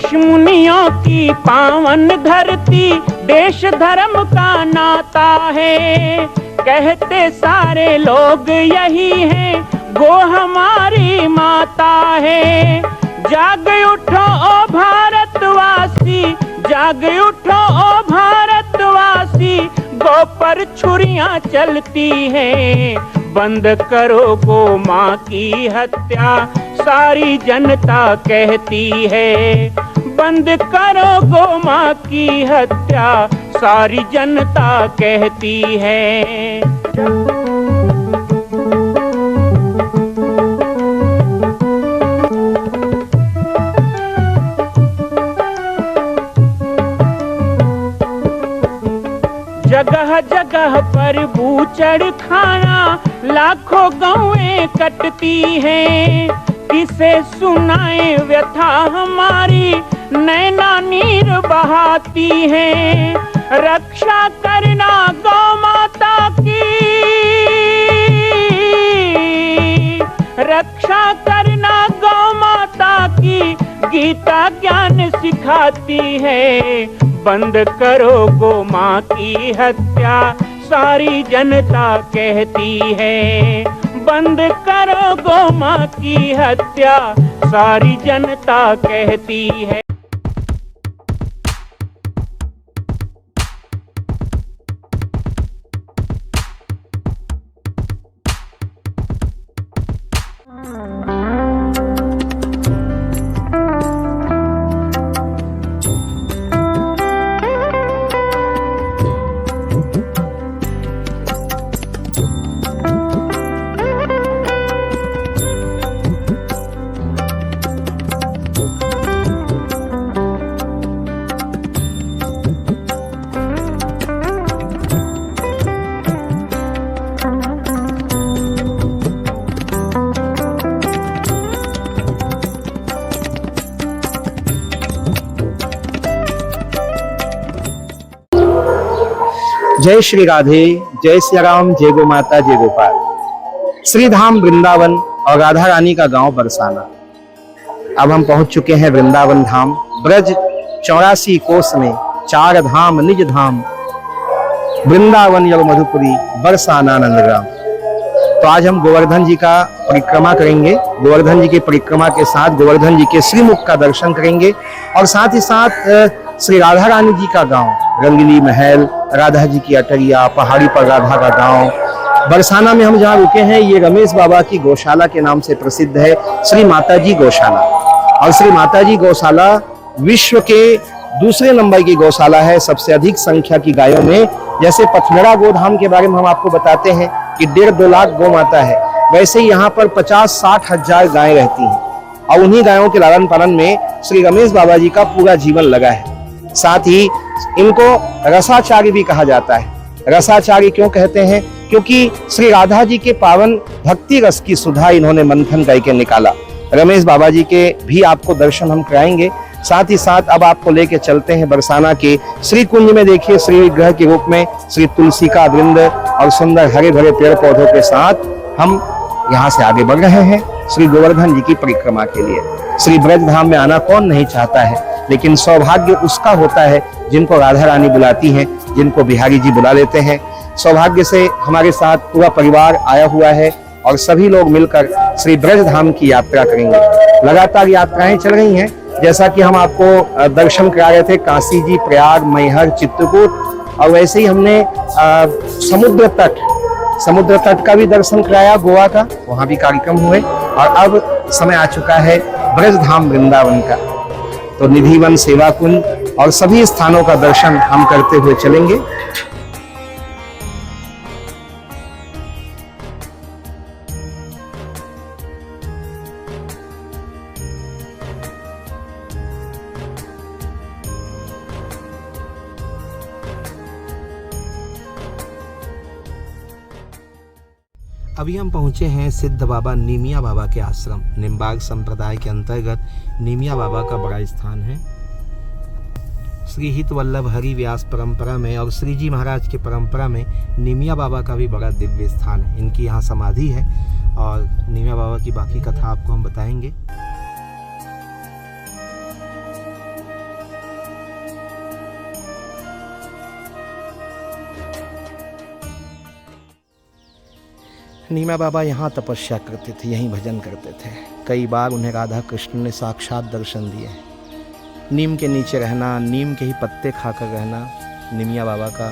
ऋषि मुनियों की पावन धरती, देश धर्म का नाता है। कहते सारे लोग यही हैं, गो हमारी माता है। जाग उठो ओ भारतवासी, जाग उठो ओ भारतवासी, गो पर छुरियां चलती हैं। बंद करो गो माँ की हत्या, सारी जनता कहती है। बंद करो गो माँ की हत्या, सारी जनता कहती है। जगह जगह पर बूचड़ खाना, लाखों गौएं कटती हैं। किसे सुनाए व्यथा हमारी, नैना नीर बहाती हैं। रक्षा करना गौ माता की, रक्षा करना गौ माता की, गीता ज्ञान सिखाती है। बंद करो गो माँ की हत्या, सारी जनता कहती है। बंद करो गो माँ की हत्या, सारी जनता कहती है। जय श्री राधे, जय श्री राम, जय गो माता, जय गोपाल। श्री धाम वृंदावन और राधा रानी का गांव बरसाना। अब हम पहुंच चुके हैं वृंदावन धाम। ब्रज 84 कोस में 4 धाम निज धाम, वृंदावन योग मधुपुरी बरसाना नंदग्राम। तो आज हम गोवर्धन जी का परिक्रमा करेंगे। गोवर्धन जी की परिक्रमा के साथ गोवर्धन जी के श्रीमुख का दर्शन करेंगे और साथ ही साथ श्री राधा रानी जी का गांव, रंगली महल, राधा जी की अटरिया, पहाड़ी पर राधा का गांव। बरसाना में हम जहाँ रुके हैं ये रमेश बाबा की गौशाला के नाम से प्रसिद्ध है, श्री माता जी गौशाला। और श्री माता जी गौशाला विश्व के दूसरे नंबर की गौशाला है, सबसे अधिक संख्या की गायों में। जैसे पथमेड़ा गोधाम के बारे में हम आपको बताते हैं कि 1.5-2 लाख गौ माता है, वैसे ही यहाँ पर 50-60 हजार गायें रहती हैं और उन्हीं गायों के लालन पालन में श्री रमेश बाबा जी का पूरा जीवन लगा है। साथ ही इनको रसाचारी भी कहा जाता है। रसाचारी क्यों कहते हैं? क्योंकि श्री राधा जी के पावन भक्ति रस की सुधा इन्होंने मंथन करके निकाला। रमेश बाबा जी के भी आपको दर्शन हम कराएंगे। साथ ही साथ अब आपको लेके चलते हैं बरसाना के श्री कुंज में। देखिए श्री विग्रह के रूप में श्री तुलसी का वृंद और सुंदर हरे भरे पेड़ पौधों के साथ हम यहाँ से आगे बढ़ रहे हैं श्री गोवर्धन जी की परिक्रमा के लिए। श्री ब्रज धाम में आना कौन नहीं चाहता है, लेकिन सौभाग्य उसका होता है जिनको राधा रानी बुलाती हैं, जिनको बिहारी जी बुला लेते हैं। सौभाग्य से हमारे साथ पूरा परिवार आया हुआ है और सभी लोग मिलकर श्री ब्रज धाम की यात्रा करेंगे। लगातार यात्राएं चल रही हैं, जैसा कि हम आपको दर्शन करा रहे थे काशी जी, प्रयाग, मैहर, चित्रकूट, और वैसे ही हमने समुद्र तट का भी दर्शन कराया, गोवा का, वहां भी कार्यक्रम हुए। और अब समय आ चुका है ब्रज धाम वृंदावन का। तो निधिवन, सेवा कुंज और सभी स्थानों का दर्शन हम करते हुए चलेंगे। अभी हम पहुंचे हैं सिद्ध बाबा नीमिया बाबा के आश्रम। निम्बार्क संप्रदाय के अंतर्गत नीमिया बाबा का बड़ा स्थान है। श्री हित वल्लभ हरि व्यास परंपरा में और श्री जी महाराज की परंपरा में नीमिया बाबा का भी बड़ा दिव्य स्थान है। इनकी यहाँ समाधि है और नीमिया बाबा की बाकी कथा आपको हम बताएंगे। नीमा बाबा यहाँ तपस्या करते थे, यहीं भजन करते थे। कई बार उन्हें राधा कृष्ण ने साक्षात दर्शन दिए। नीम के नीचे रहना, नीम के ही पत्ते खाकर रहना निमिया बाबा का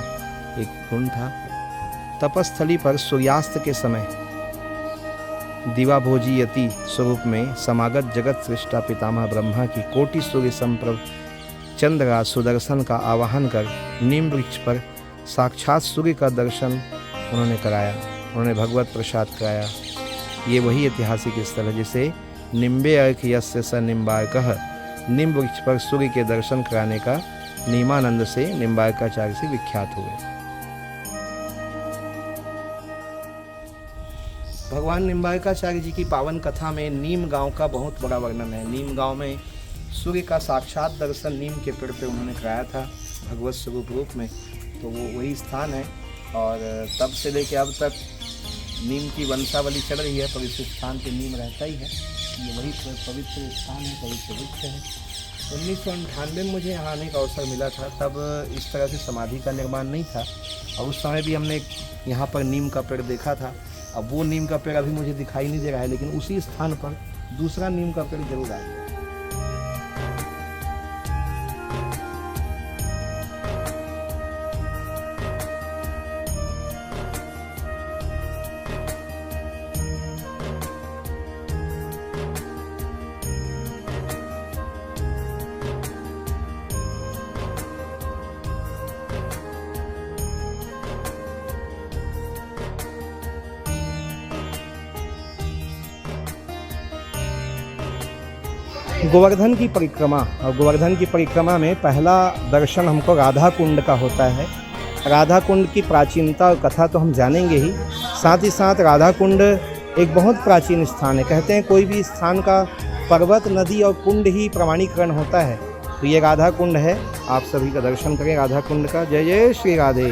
एक गुण था। तपस्थली पर सूर्यास्त के समय दिवा भोजी यति स्वरूप में समागत जगत सृष्टा पितामह ब्रह्मा की कोटि सूर्य संप्रभ चंद्र सुदर्शन का आवाहन कर नीम वृक्ष पर साक्षात सूर्य का दर्शन उन्होंने कराया, उन्होंने भगवत प्रसाद कराया। ये वही ऐतिहासिक स्थल है जिसे निम्बे अर्क यस्य स निम्बार्कः, निम्ब वृक्ष पर सूर्य के दर्शन कराने का नीमानंद से निम्बार्काचार्य से विख्यात हुए। भगवान निम्बार्काचार्य जी की पावन कथा में नीम गांव का बहुत बड़ा वर्णन है। नीम गांव में सूर्य का साक्षात दर्शन नीम के पेड़ पे उन्होंने कराया था भगवत स्वरूप रूप में, तो वो वही स्थान है। और तब से लेकर अब तक नीम की वंशावली चल रही है, पवित्र स्थान पे नीम रहता ही है। ये वही पवित्र स्थान है, पवित्र वृक्ष है। 1998 में मुझे यहाँ आने का अवसर मिला था, तब इस तरह से समाधि का निर्माण नहीं था और उस समय भी हमने यहाँ पर नीम का पेड़ देखा था। अब वो नीम का पेड़ अभी मुझे दिखाई नहीं दे रहा है, लेकिन उसी स्थान पर दूसरा नीम का पेड़ जरूर आएगा। गोवर्धन की परिक्रमा, और गोवर्धन की परिक्रमा में पहला दर्शन हमको राधा कुंड का होता है। राधा कुंड की प्राचीनता और कथा तो हम जानेंगे ही, साथ ही साथ राधा कुंड एक बहुत प्राचीन स्थान है। कहते हैं कोई भी स्थान का पर्वत, नदी और कुंड ही प्रमाणीकरण होता है, तो ये राधा कुंड है। आप सभी का दर्शन करें राधा कुंड का। जय जय श्री राधे।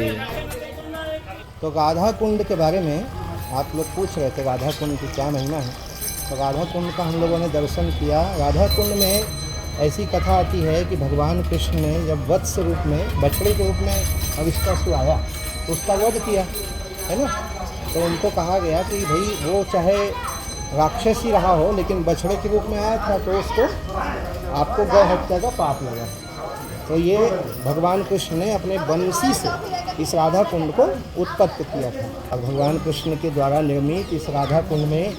तो राधा कुंड के बारे में आप लोग पूछ रहे थे, राधा कुंड की क्या महिमा है। तो राधा कुंड का हम लोगों ने दर्शन किया। राधा कुंड में ऐसी कथा आती है कि भगवान कृष्ण ने जब वत्स रूप में, बछड़े के रूप में अविष्टासुर आया तो उसका वध किया, है ना। तो उनको कहा गया कि भाई वो चाहे राक्षस ही रहा हो लेकिन बछड़े के रूप में आया था, तो उसको आपको गौ हत्या का पाप लगा। तो ये भगवान कृष्ण ने अपने बंसी से इस राधा कुंड को उत्पत्ति किया था। और भगवान कृष्ण के द्वारा निर्मित इस राधा कुंड में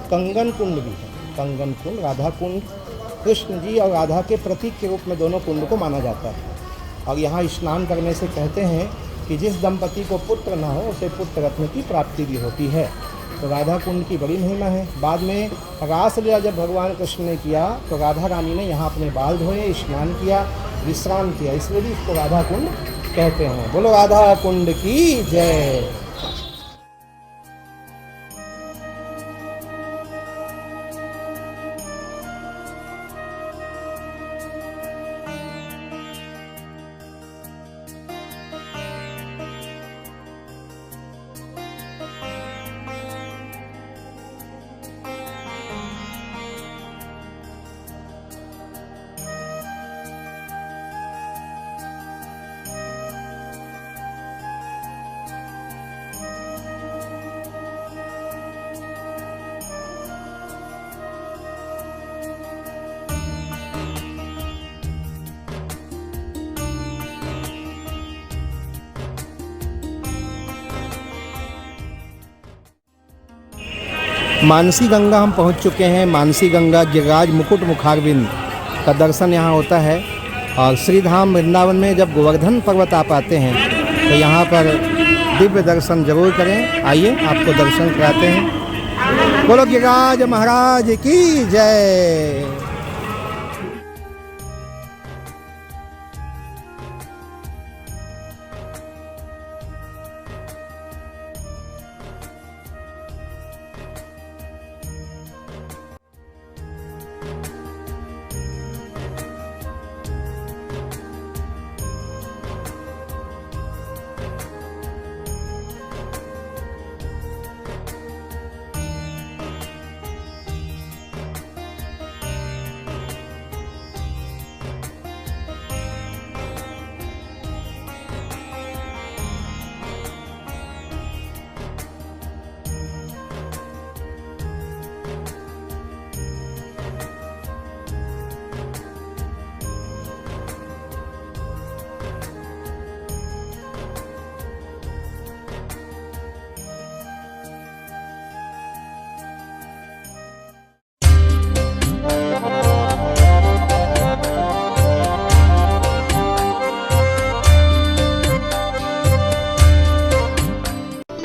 कंगन कुंड भी है। कंगन कुंड, राधा कुंड कृष्ण जी और राधा के प्रतीक के रूप में दोनों कुंड को माना जाता है। और यहाँ स्नान करने से कहते हैं कि जिस दंपति को पुत्र ना हो उसे पुत्र रत्न की प्राप्ति भी होती है। तो राधा कुंड की बड़ी महिमा है। बाद में रासलीला जब भगवान कृष्ण ने किया तो राधा रानी ने यहाँ अपने बाल धोए, स्नान किया, विश्राम किया, इसलिए भी इसको राधा कुंड कहते हैं। बोलो राधा कुंड की जय। मानसी गंगा हम पहुंच चुके हैं। मानसी गंगा गिरिराज मुकुट मुखारविंद का दर्शन यहाँ होता है। और श्रीधाम वृंदावन में जब गोवर्धन पर्वत आप आते हैं तो यहाँ पर दिव्य दर्शन जरूर करें। आइए आपको दर्शन कराते हैं। बोलो गिरिराज महाराज की जय।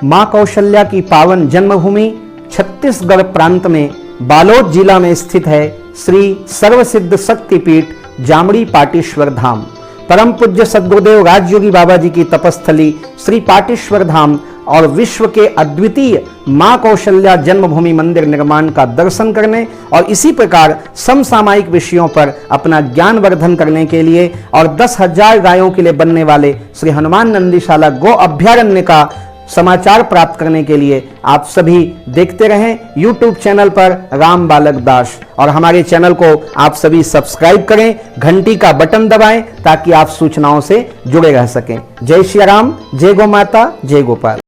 मां कौशल्या की पावन जन्मभूमि छत्तीसगढ़ प्रांत में बालोद जिला में स्थित है श्री सर्वसिद्ध शक्तिपीठ जामड़ी पाटेश्वर धाम। परम पूज्य सद्गुरुदेव राजयोगी बाबा जी की तपस्थली श्री पाटेश्वर धाम और विश्व के अद्वितीय मां कौशल्या जन्मभूमि मंदिर निर्माण का दर्शन करने और इसी प्रकार समसामयिक विषयों पर अपना ज्ञान वर्धन करने के लिए और 10,000 गायों के लिए बनने वाले श्री हनुमान नंदीशाला गो अभ्यारण्य का समाचार प्राप्त करने के लिए आप सभी देखते रहें YouTube चैनल पर राम बालक दास, और हमारे चैनल को आप सभी सब्सक्राइब करें, घंटी का बटन दबाएं ताकि आप सूचनाओं से जुड़े रह सकें। जय श्री राम, जय गौ माता, जय गोपाल।